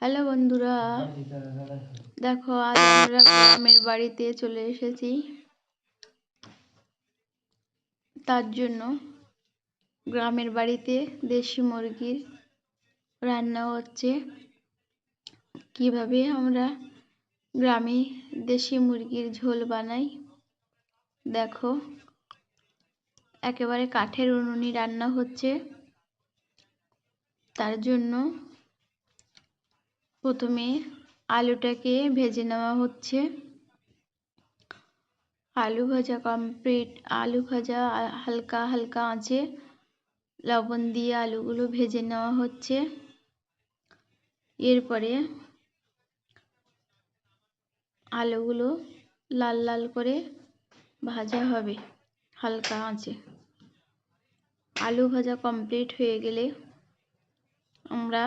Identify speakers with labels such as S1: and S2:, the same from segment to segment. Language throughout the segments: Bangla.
S1: হ্যালো বন্ধুরা, দেখো আজ আমরা গ্রামের বাড়িতে চলে এসেছি। তার জন্য গ্রামের বাড়িতে দেশি মুরগির রান্না হচ্ছে। কিভাবে আমরা গ্রামে দেশি মুরগির ঝোল বানাই দেখো। একেবারে কাঠের উনুনে রান্না হচ্ছে। তার জন্য প্রথমে আলুটাকে ভেজে নেওয়া হচ্ছে। আলু ভাজা কমপ্লিট। আলু ভাজা হালকা হালকা আঁচে লবণ দিয়ে আলুগুলো ভেজে নেওয়া হচ্ছে। এরপরে আলুগুলো লাল লাল করে ভাজা হবে হালকা আঁচে। আলু ভাজা কমপ্লিট হয়ে গেলে আমরা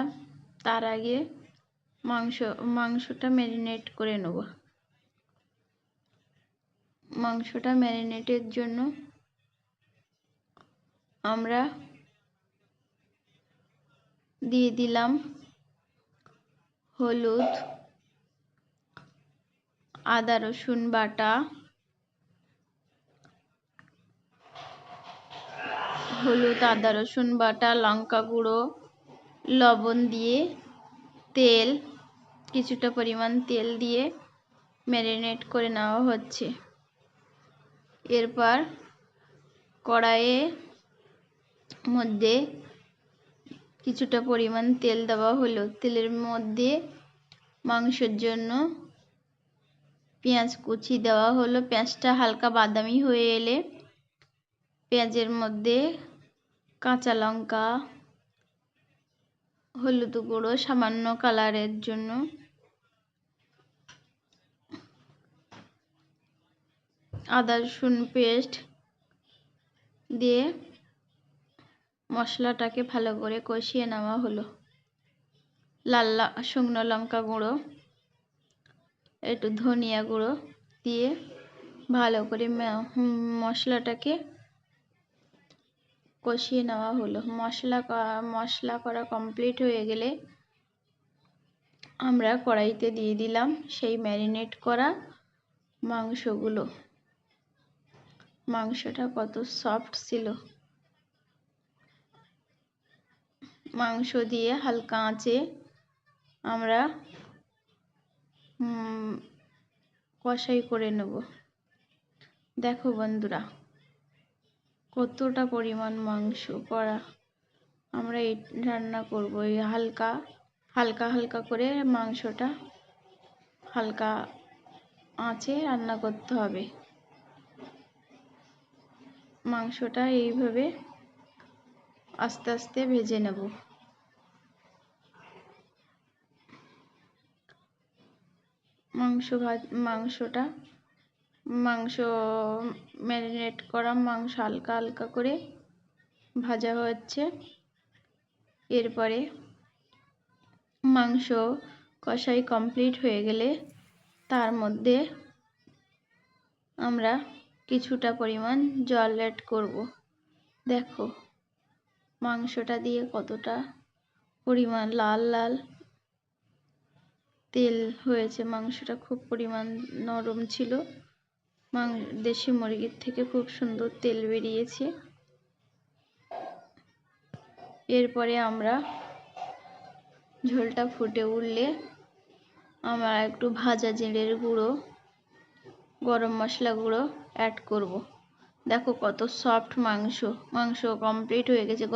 S1: তার আগে মাংসটা ম্যারিনেট করে নেব। মাংসটা ম্যারিনেটের জন্য আমরা দিয়ে দিলাম হলুদ, আদা রসুন বাটা, লঙ্কা গুঁড়ো, লবণ দিয়ে তেল, কিছুটা পরিমাণ তেল দিয়ে ম্যারিনেট করে নেওয়া হচ্ছে। এরপর কড়াইয়ের মধ্যে কিছুটা পরিমাণ তেল দেওয়া হলো। তেলের মধ্যে মাংসের জন্য পেঁয়াজ কুচি দেওয়া হলো। পেঁয়াজটা হালকা বাদামি হয়ে এলে পেঁয়াজের মধ্যে কাঁচা লঙ্কা, হলুদ গুঁড়ো সামান্য কালারের জন্য, আদা রসুন পেস্ট দিয়ে মশলাটাকে ভালো করে কষিয়ে নেওয়া হলো। শুকনো লঙ্কা গুঁড়ো, একটু ধনিয়া গুঁড়ো দিয়ে ভালো করে মশলাটাকে কষিয়ে নেওয়া হলো। মশলা করা কমপ্লিট হয়ে গেলে আমরা কড়াইতে দিয়ে দিলাম সেই ম্যারিনেট করা মাংসগুলো। মাংসটা কত সফট ছিল। মাংস দিয়ে হালকা আঁচে আমরা কষাই করে নেব। দেখো বন্ধুরা, কতটা পরিমাণ মাংস করা। আমরা এই রান্না করব। এই হালকা হালকা করে মাংসটা হালকা আঁচে রান্না করতে হবে। মাংসটা এইভাবে আস্তে আস্তে ভেজে নেব। মাংস ম্যারিনেট করা মাংস হালকা হালকা করে ভাজা হচ্ছে। এরপরে মাংস কষাই কমপ্লিট হয়ে গেলে তার মধ্যে আমরা কিছুটা পরিমাণ জল অ্যাড করব। দেখো মাংসটা দিয়ে কতটা পরিমাণ লাল লাল তেল হয়েছে। মাংসটা খুব পরিমাণ নরম ছিল। দেশি মুরগির থেকে খুব সুন্দর তেল বেরিয়েছে। এরপরে আমরা ঝোলটা ফুটে উঠলে আমরা একটু ভাজা জিরের গুঁড়ো, গরম মশলা গুঁড়ো অ্যাড করব। দেখো কত সফট মাংস কমপ্লিট হয়ে গেছে।